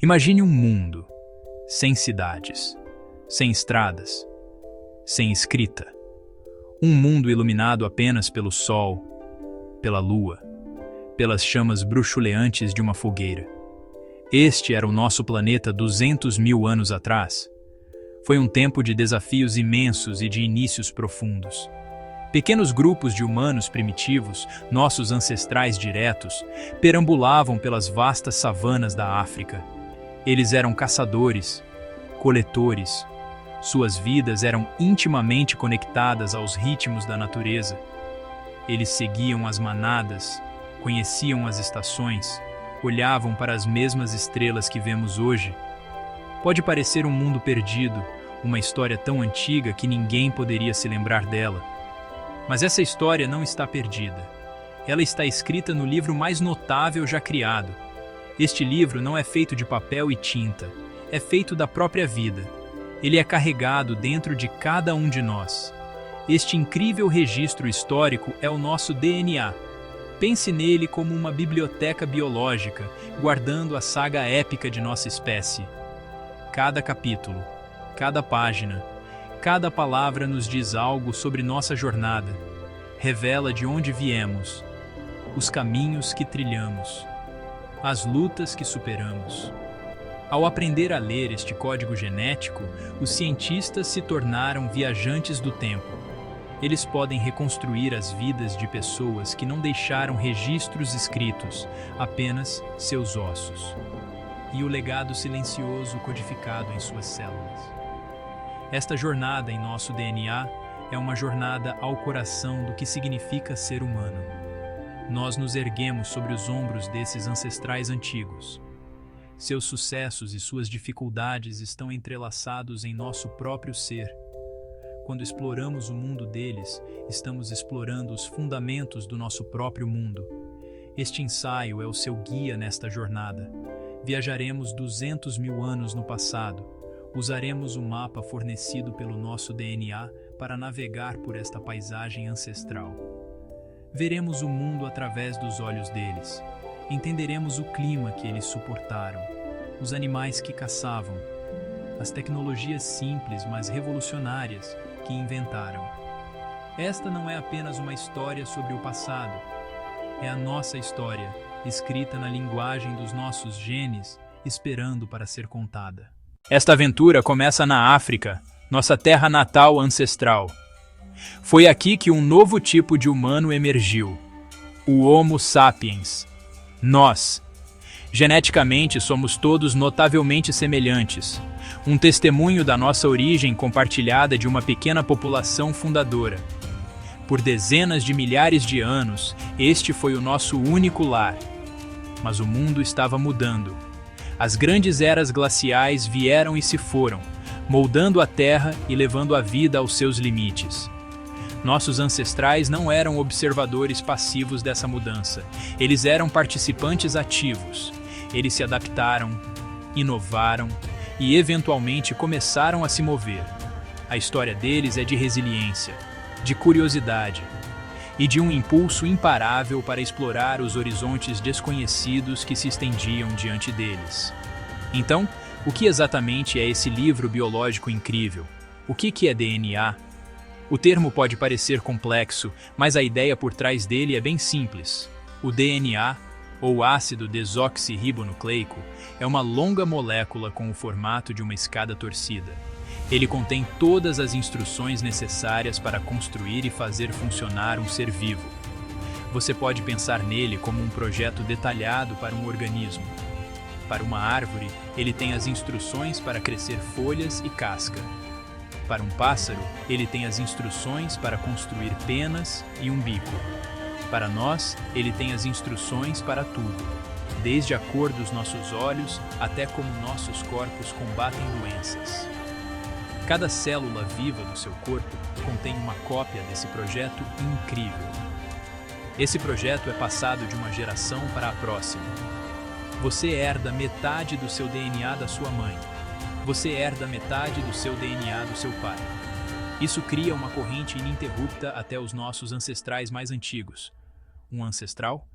Imagine um mundo sem cidades, sem estradas, sem escrita. Um mundo iluminado apenas pelo sol, pela lua, pelas chamas bruxuleantes de uma fogueira. Este era o nosso planeta 200 mil anos atrás. Foi um tempo de desafios imensos e de inícios profundos. Pequenos grupos de humanos primitivos, nossos ancestrais diretos, perambulavam pelas vastas savanas da África. Eles eram caçadores, coletores. Suas vidas eram intimamente conectadas aos ritmos da natureza. Eles seguiam as manadas, conheciam as estações, olhavam para as mesmas estrelas que vemos hoje. Pode parecer um mundo perdido, uma história tão antiga que ninguém poderia se lembrar dela. Mas essa história não está perdida. Ela está escrita no livro mais notável já criado. Este livro não é feito de papel e tinta, é feito da própria vida. Ele é carregado dentro de cada um de nós. Este incrível registro histórico é o nosso DNA. Pense nele como uma biblioteca biológica, guardando a saga épica de nossa espécie. Cada capítulo, cada página, cada palavra nos diz algo sobre nossa jornada, revela de onde viemos, os caminhos que trilhamos, as lutas que superamos. Ao aprender a ler este código genético, os cientistas se tornaram viajantes do tempo. Eles podem reconstruir as vidas de pessoas que não deixaram registros escritos, apenas seus ossos, e o legado silencioso codificado em suas células. Esta jornada em nosso DNA é uma jornada ao coração do que significa ser humano. Nós nos erguemos sobre os ombros desses ancestrais antigos. Seus sucessos e suas dificuldades estão entrelaçados em nosso próprio ser. Quando exploramos o mundo deles, estamos explorando os fundamentos do nosso próprio mundo. Este ensaio é o seu guia nesta jornada. Viajaremos 200 mil anos no passado. Usaremos o mapa fornecido pelo nosso DNA para navegar por esta paisagem ancestral. Veremos o mundo através dos olhos deles. Entenderemos o clima que eles suportaram, os animais que caçavam, as tecnologias simples, mas revolucionárias que inventaram. Esta não é apenas uma história sobre o passado, é a nossa história, escrita na linguagem dos nossos genes, esperando para ser contada. Esta aventura começa na África, nossa terra natal ancestral. Foi aqui que um novo tipo de humano emergiu, o Homo sapiens. Nós, geneticamente, somos todos notavelmente semelhantes, um testemunho da nossa origem compartilhada de uma pequena população fundadora. Por dezenas de milhares de anos, este foi o nosso único lar. Mas o mundo estava mudando. As grandes eras glaciais vieram e se foram, moldando a Terra e levando a vida aos seus limites. Nossos ancestrais não eram observadores passivos dessa mudança. Eles eram participantes ativos. Eles se adaptaram, inovaram e, eventualmente, começaram a se mover. A história deles é de resiliência, de curiosidade e de um impulso imparável para explorar os horizontes desconhecidos que se estendiam diante deles. Então, o que exatamente é esse livro biológico incrível? O que é DNA? O termo pode parecer complexo, mas a ideia por trás dele é bem simples. O DNA, ou ácido desoxirribonucleico, é uma longa molécula com o formato de uma escada torcida. Ele contém todas as instruções necessárias para construir e fazer funcionar um ser vivo. Você pode pensar nele como um projeto detalhado para um organismo. Para uma árvore, ele tem as instruções para crescer folhas e casca. Para um pássaro, ele tem as instruções para construir penas e um bico. Para nós, ele tem as instruções para tudo, desde a cor dos nossos olhos até como nossos corpos combatem doenças. Cada célula viva do seu corpo contém uma cópia desse projeto incrível. Esse projeto é passado de uma geração para a próxima. Você herda metade do seu DNA da sua mãe. Você herda metade do seu DNA do seu pai. Isso cria uma corrente ininterrupta até os nossos ancestrais mais antigos. Um ancestral?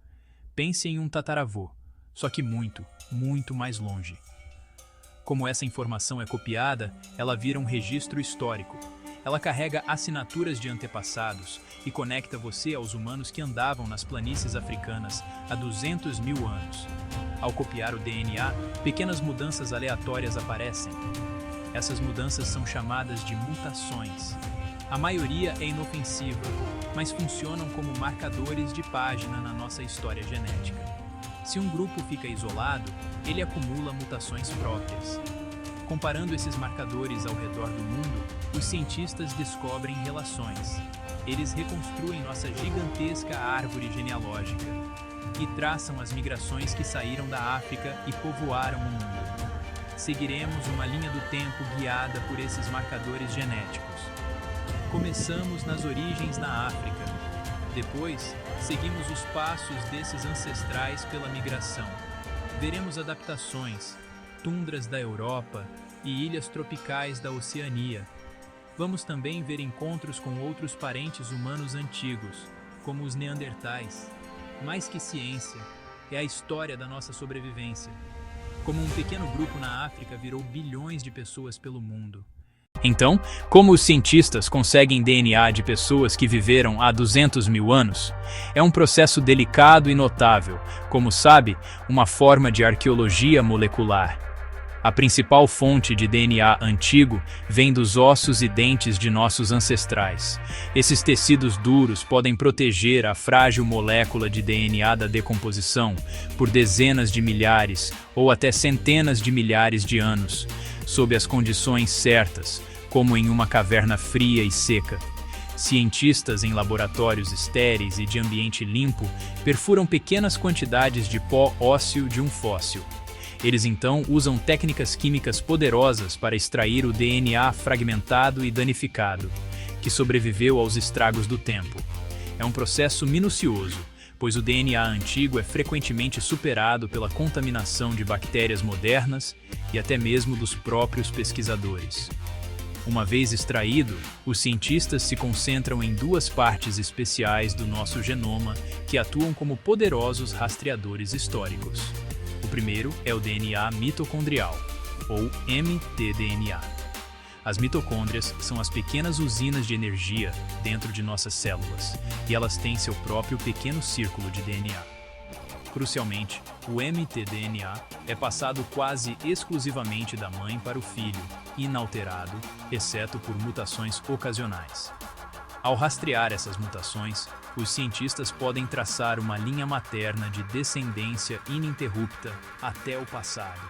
Pense em um tataravô, só que muito, muito mais longe. Como essa informação é copiada, ela vira um registro histórico. Ela carrega assinaturas de antepassados e conecta você aos humanos que andavam nas planícies africanas há 200 mil anos. Ao copiar o DNA, pequenas mudanças aleatórias aparecem. Essas mudanças são chamadas de mutações. A maioria é inofensiva, mas funcionam como marcadores de página na nossa história genética. Se um grupo fica isolado, ele acumula mutações próprias. Comparando esses marcadores ao redor do mundo, os cientistas descobrem relações. Eles reconstruem nossa gigantesca árvore genealógica e traçam as migrações que saíram da África e povoaram o mundo. Seguiremos uma linha do tempo guiada por esses marcadores genéticos. Começamos nas origens na África. Depois, seguimos os passos desses ancestrais pela migração. Veremos adaptações, tundras da Europa e ilhas tropicais da Oceania. Vamos também ver encontros com outros parentes humanos antigos, como os neandertais. Mais que ciência, é a história da nossa sobrevivência. Como um pequeno grupo na África virou bilhões de pessoas pelo mundo. Então, como os cientistas conseguem DNA de pessoas que viveram há 200 mil anos? É um processo delicado e notável, como sabe, uma forma de arqueologia molecular. A principal fonte de DNA antigo vem dos ossos e dentes de nossos ancestrais. Esses tecidos duros podem proteger a frágil molécula de DNA da decomposição por dezenas de milhares ou até centenas de milhares de anos, sob as condições certas, como em uma caverna fria e seca. Cientistas em laboratórios estéreis e de ambiente limpo perfuram pequenas quantidades de pó ósseo de um fóssil. Eles então usam técnicas químicas poderosas para extrair o DNA fragmentado e danificado, que sobreviveu aos estragos do tempo. É um processo minucioso, pois o DNA antigo é frequentemente superado pela contaminação de bactérias modernas e até mesmo dos próprios pesquisadores. Uma vez extraído, os cientistas se concentram em duas partes especiais do nosso genoma que atuam como poderosos rastreadores históricos. O primeiro é o DNA mitocondrial, ou mtDNA. As mitocôndrias são as pequenas usinas de energia dentro de nossas células, e elas têm seu próprio pequeno círculo de DNA. Crucialmente, o mtDNA é passado quase exclusivamente da mãe para o filho, inalterado, exceto por mutações ocasionais. Ao rastrear essas mutações, os cientistas podem traçar uma linha materna de descendência ininterrupta até o passado.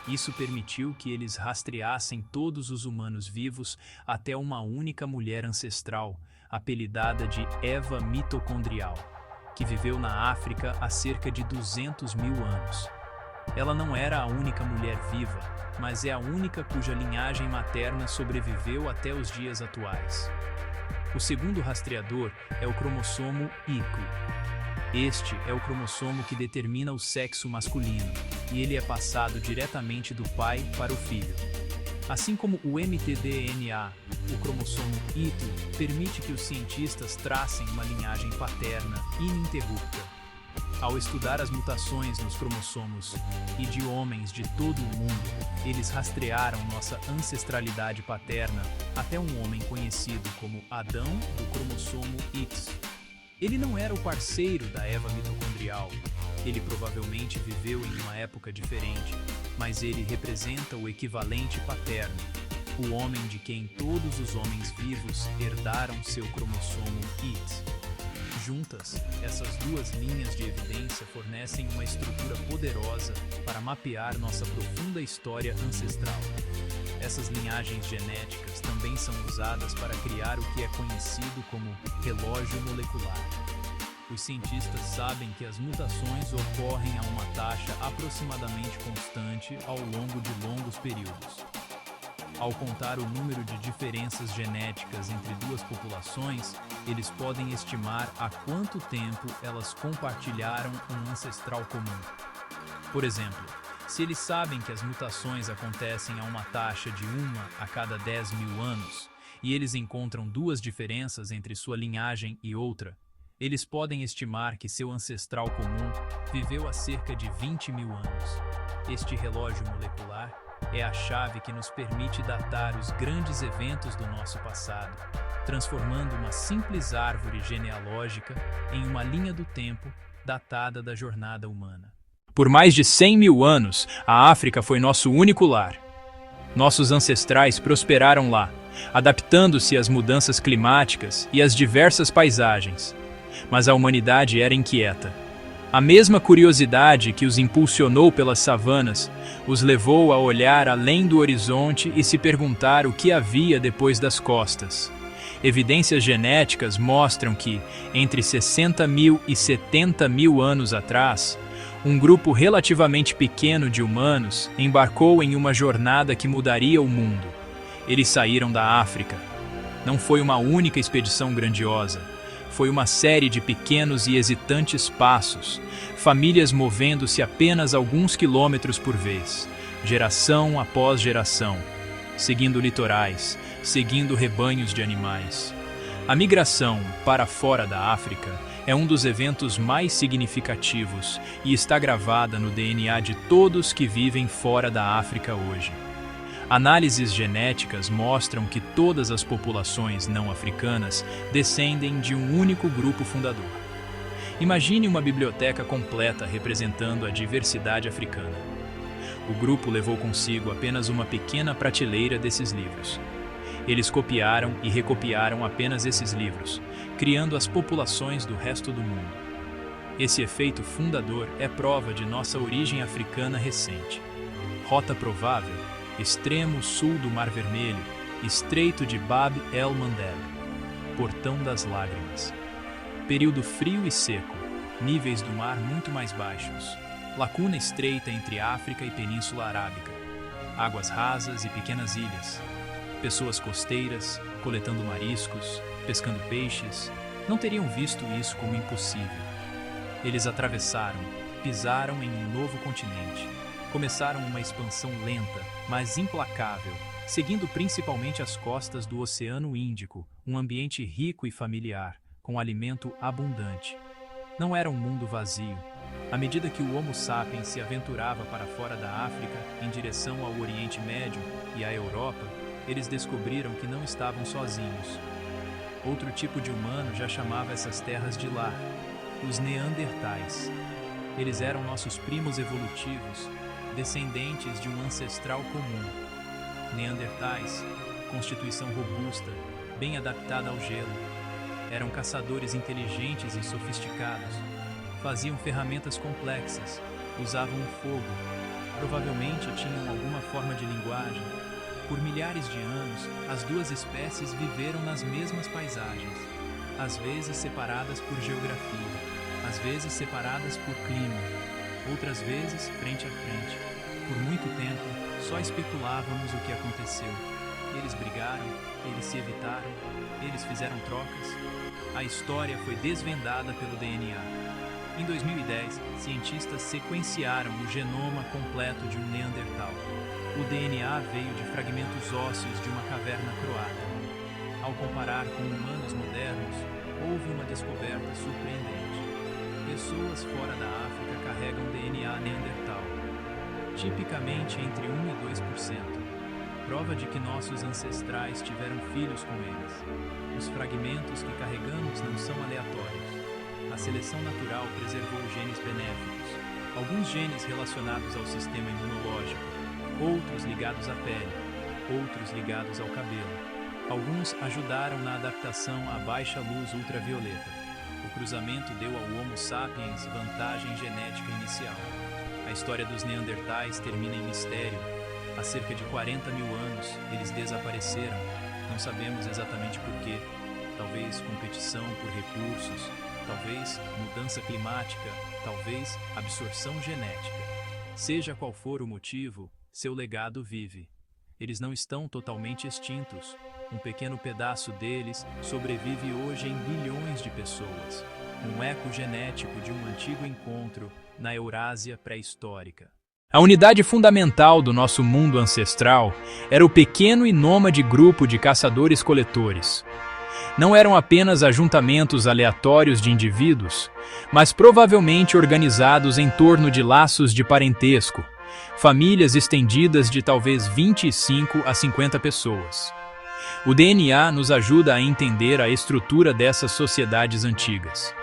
Isso permitiu que eles rastreassem todos os humanos vivos até uma única mulher ancestral, apelidada de Eva mitocondrial, que viveu na África há cerca de 200 mil anos. Ela não era a única mulher viva, mas é a única cuja linhagem materna sobreviveu até os dias atuais. O segundo rastreador é o cromossomo Y. Este é o cromossomo que determina o sexo masculino, e ele é passado diretamente do pai para o filho. Assim como o mtDNA, o cromossomo Y permite que os cientistas tracem uma linhagem paterna ininterrupta. Ao estudar as mutações nos cromossomos e de homens de todo o mundo, eles rastrearam nossa ancestralidade paterna até um homem conhecido como Adão do cromossomo X. Ele não era o parceiro da Eva mitocondrial. Ele provavelmente viveu em uma época diferente, mas ele representa o equivalente paterno, o homem de quem todos os homens vivos herdaram seu cromossomo X. Juntas, essas duas linhas de evidência fornecem uma estrutura poderosa para mapear nossa profunda história ancestral. Essas linhagens genéticas também são usadas para criar o que é conhecido como relógio molecular. Os cientistas sabem que as mutações ocorrem a uma taxa aproximadamente constante ao longo de longos períodos. Ao contar o número de diferenças genéticas entre duas populações, eles podem estimar há quanto tempo elas compartilharam um ancestral comum. Por exemplo, se eles sabem que as mutações acontecem a uma taxa de 1 a cada 10 mil anos, e eles encontram duas diferenças entre sua linhagem e outra, eles podem estimar que seu ancestral comum viveu há cerca de 20 mil anos. Este relógio molecular é a chave que nos permite datar os grandes eventos do nosso passado, transformando uma simples árvore genealógica em uma linha do tempo datada da jornada humana. Por mais de 100 mil anos, a África foi nosso único lar. Nossos ancestrais prosperaram lá, adaptando-se às mudanças climáticas e às diversas paisagens. Mas a humanidade era inquieta. A mesma curiosidade que os impulsionou pelas savanas os levou a olhar além do horizonte e se perguntar o que havia depois das costas. Evidências genéticas mostram que, entre 60 mil e 70 mil anos atrás, um grupo relativamente pequeno de humanos embarcou em uma jornada que mudaria o mundo. Eles saíram da África. Não foi uma única expedição grandiosa. Foi uma série de pequenos e hesitantes passos, famílias movendo-se apenas alguns quilômetros por vez, geração após geração, seguindo litorais, seguindo rebanhos de animais. A migração para fora da África é um dos eventos mais significativos e está gravada no DNA de todos que vivem fora da África hoje. Análises genéticas mostram que todas as populações não africanas descendem de um único grupo fundador. Imagine uma biblioteca completa representando a diversidade africana. O grupo levou consigo apenas uma pequena prateleira desses livros. Eles copiaram e recopiaram apenas esses livros, criando as populações do resto do mundo. Esse efeito fundador é prova de nossa origem africana recente. Rota provável: extremo sul do Mar Vermelho, Estreito de Bab el-Mandeb, Portão das Lágrimas. Período frio e seco, níveis do mar muito mais baixos, lacuna estreita entre África e Península Arábica, águas rasas e pequenas ilhas, pessoas costeiras, coletando mariscos, pescando peixes, não teriam visto isso como impossível. Eles atravessaram, pisaram em um novo continente. Começaram uma expansão lenta, mas implacável, seguindo principalmente as costas do Oceano Índico, um ambiente rico e familiar, com alimento abundante. Não era um mundo vazio. À medida que o Homo sapiens se aventurava para fora da África, em direção ao Oriente Médio e à Europa, eles descobriram que não estavam sozinhos. Outro tipo de humano já chamava essas terras de lar, os Neandertais. Eles eram nossos primos evolutivos, descendentes de um ancestral comum. Neandertais, constituição robusta, bem adaptada ao gelo. Eram caçadores inteligentes e sofisticados. Faziam ferramentas complexas, usavam o fogo. Provavelmente tinham alguma forma de linguagem. Por milhares de anos, as duas espécies viveram nas mesmas paisagens, às vezes separadas por geografia, às vezes separadas por clima, outras vezes frente a frente. Por muito tempo, só especulávamos o que aconteceu. Eles brigaram, eles se evitaram, eles fizeram trocas. A história foi desvendada pelo DNA. Em 2010, cientistas sequenciaram o genoma completo de um Neandertal. O DNA veio de fragmentos ósseos de uma caverna croata. Ao comparar com humanos modernos, houve uma descoberta surpreendente. Pessoas fora da África carregam DNA Neandertal, tipicamente entre 1 e 2%. Prova de que nossos ancestrais tiveram filhos com eles. Os fragmentos que carregamos não são aleatórios. A seleção natural preservou genes benéficos, alguns genes relacionados ao sistema imunológico, outros ligados à pele, outros ligados ao cabelo. Alguns ajudaram na adaptação à baixa luz ultravioleta. O cruzamento deu ao Homo sapiens vantagem genética inicial. A história dos Neandertais termina em mistério. Há cerca de 40 mil anos, eles desapareceram. Não sabemos exatamente por quê. Talvez competição por recursos, talvez mudança climática, talvez absorção genética. Seja qual for o motivo, seu legado vive. Eles não estão totalmente extintos. Um pequeno pedaço deles sobrevive hoje em bilhões de pessoas. Um eco genético de um antigo encontro na Eurásia pré-histórica. A unidade fundamental do nosso mundo ancestral era o pequeno e nômade grupo de caçadores-coletores. Não eram apenas ajuntamentos aleatórios de indivíduos, mas provavelmente organizados em torno de laços de parentesco, Famílias estendidas de talvez 25 a 50 pessoas. O DNA nos ajuda a entender a estrutura dessas sociedades antigas.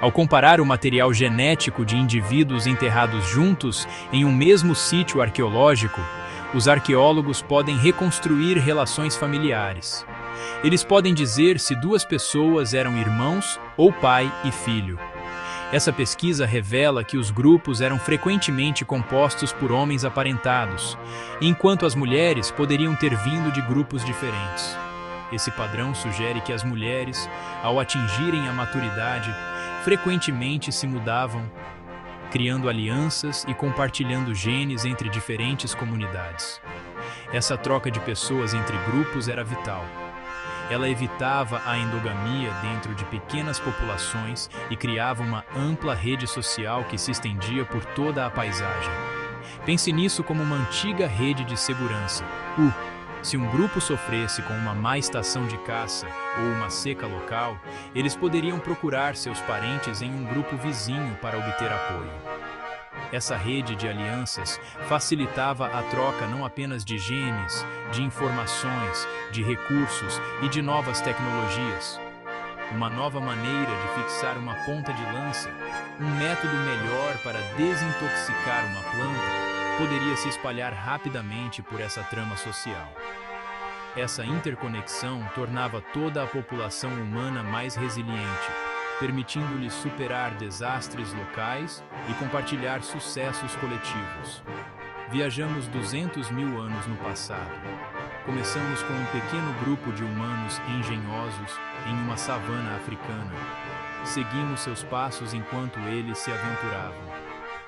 Ao comparar o material genético de indivíduos enterrados juntos em um mesmo sítio arqueológico, os arqueólogos podem reconstruir relações familiares. Eles podem dizer se duas pessoas eram irmãos ou pai e filho. Essa pesquisa revela que os grupos eram frequentemente compostos por homens aparentados, enquanto as mulheres poderiam ter vindo de grupos diferentes. Esse padrão sugere que as mulheres, ao atingirem a maturidade, frequentemente se mudavam, criando alianças e compartilhando genes entre diferentes comunidades. Essa troca de pessoas entre grupos era vital. Ela evitava a endogamia dentro de pequenas populações e criava uma ampla rede social que se estendia por toda a paisagem. Pense nisso como uma antiga rede de segurança. Se um grupo sofresse com uma má estação de caça ou uma seca local, eles poderiam procurar seus parentes em um grupo vizinho para obter apoio. Essa rede de alianças facilitava a troca não apenas de genes, de informações, de recursos e de novas tecnologias. Uma nova maneira de fixar uma ponta de lança, um método melhor para desintoxicar uma planta, poderia se espalhar rapidamente por essa trama social. Essa interconexão tornava toda a população humana mais resiliente, permitindo-lhes superar desastres locais e compartilhar sucessos coletivos. Viajamos 200 mil anos no passado. Começamos com um pequeno grupo de humanos engenhosos em uma savana africana. Seguimos seus passos enquanto eles se aventuravam,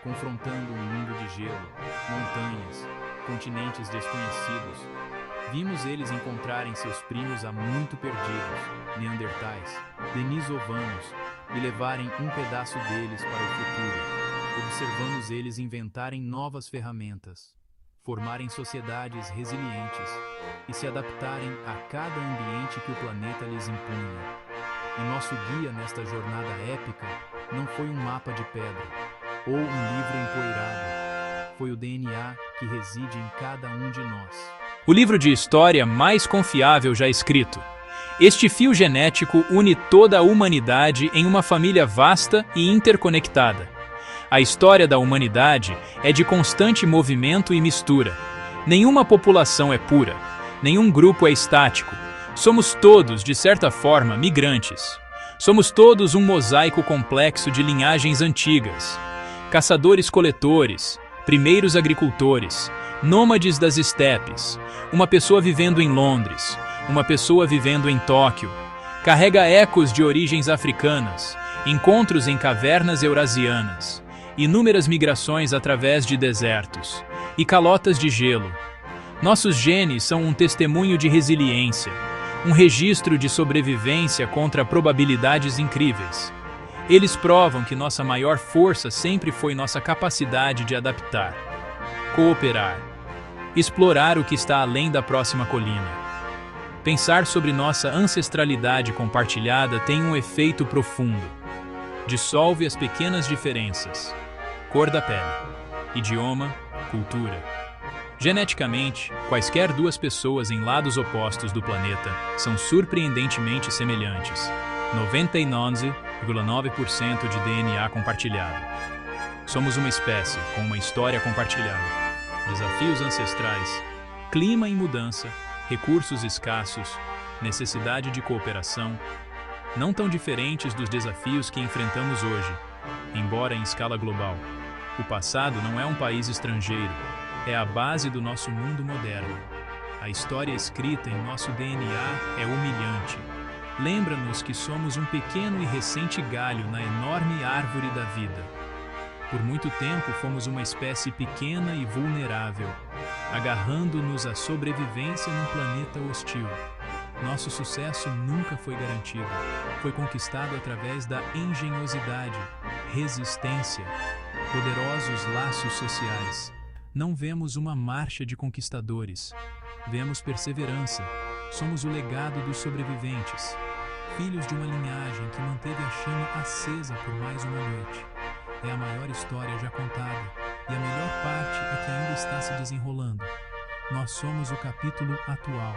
confrontando um mundo de gelo, montanhas, continentes desconhecidos. Vimos eles encontrarem seus primos há muito perdidos, neandertais, denisovanos, e levarem um pedaço deles para o futuro. Observamos eles inventarem novas ferramentas, formarem sociedades resilientes e se adaptarem a cada ambiente que o planeta lhes impunha. E nosso guia nesta jornada épica não foi um mapa de pedra ou um livro empoeirado. Foi o DNA que reside em cada um de nós. O livro de história mais confiável já escrito. Este fio genético une toda a humanidade em uma família vasta e interconectada. A história da humanidade é de constante movimento e mistura. Nenhuma população é pura, nenhum grupo é estático. Somos todos, de certa forma, migrantes. Somos todos um mosaico complexo de linhagens antigas. Caçadores-coletores, primeiros agricultores, nômades das estepes, uma pessoa vivendo em Londres, uma pessoa vivendo em Tóquio. Carrega ecos de origens africanas, encontros em cavernas eurasianas, inúmeras migrações através de desertos e calotas de gelo. Nossos genes são um testemunho de resiliência, um registro de sobrevivência contra probabilidades incríveis. Eles provam que nossa maior força sempre foi nossa capacidade de adaptar, cooperar, explorar o que está além da próxima colina. Pensar sobre nossa ancestralidade compartilhada tem um efeito profundo. Dissolve as pequenas diferenças: cor da pele, idioma, cultura. Geneticamente, quaisquer duas pessoas em lados opostos do planeta são surpreendentemente semelhantes. 99,9% de DNA compartilhado. Somos uma espécie com uma história compartilhada. Desafios ancestrais, clima em mudança, recursos escassos, necessidade de cooperação, não tão diferentes dos desafios que enfrentamos hoje, embora em escala global. O passado não é um país estrangeiro, é a base do nosso mundo moderno. A história escrita em nosso DNA é humilhante. Lembra-nos que somos um pequeno e recente galho na enorme árvore da vida. Por muito tempo fomos uma espécie pequena e vulnerável, agarrando-nos à sobrevivência num planeta hostil. Nosso sucesso nunca foi garantido. Foi conquistado através da engenhosidade, resistência, poderosos laços sociais. Não vemos uma marcha de conquistadores. Vemos perseverança. Somos o legado dos sobreviventes, filhos de uma linhagem que manteve a chama acesa por mais uma noite. É a maior história já contada, E a melhor parte é que ainda está se desenrolando. Nós somos o capítulo atual.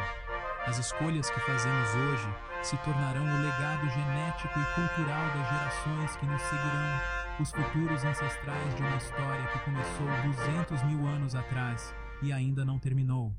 As escolhas que fazemos hoje se tornarão o legado genético e cultural das gerações que nos seguirão, os futuros ancestrais de uma história que começou 200 mil anos atrás e ainda não terminou.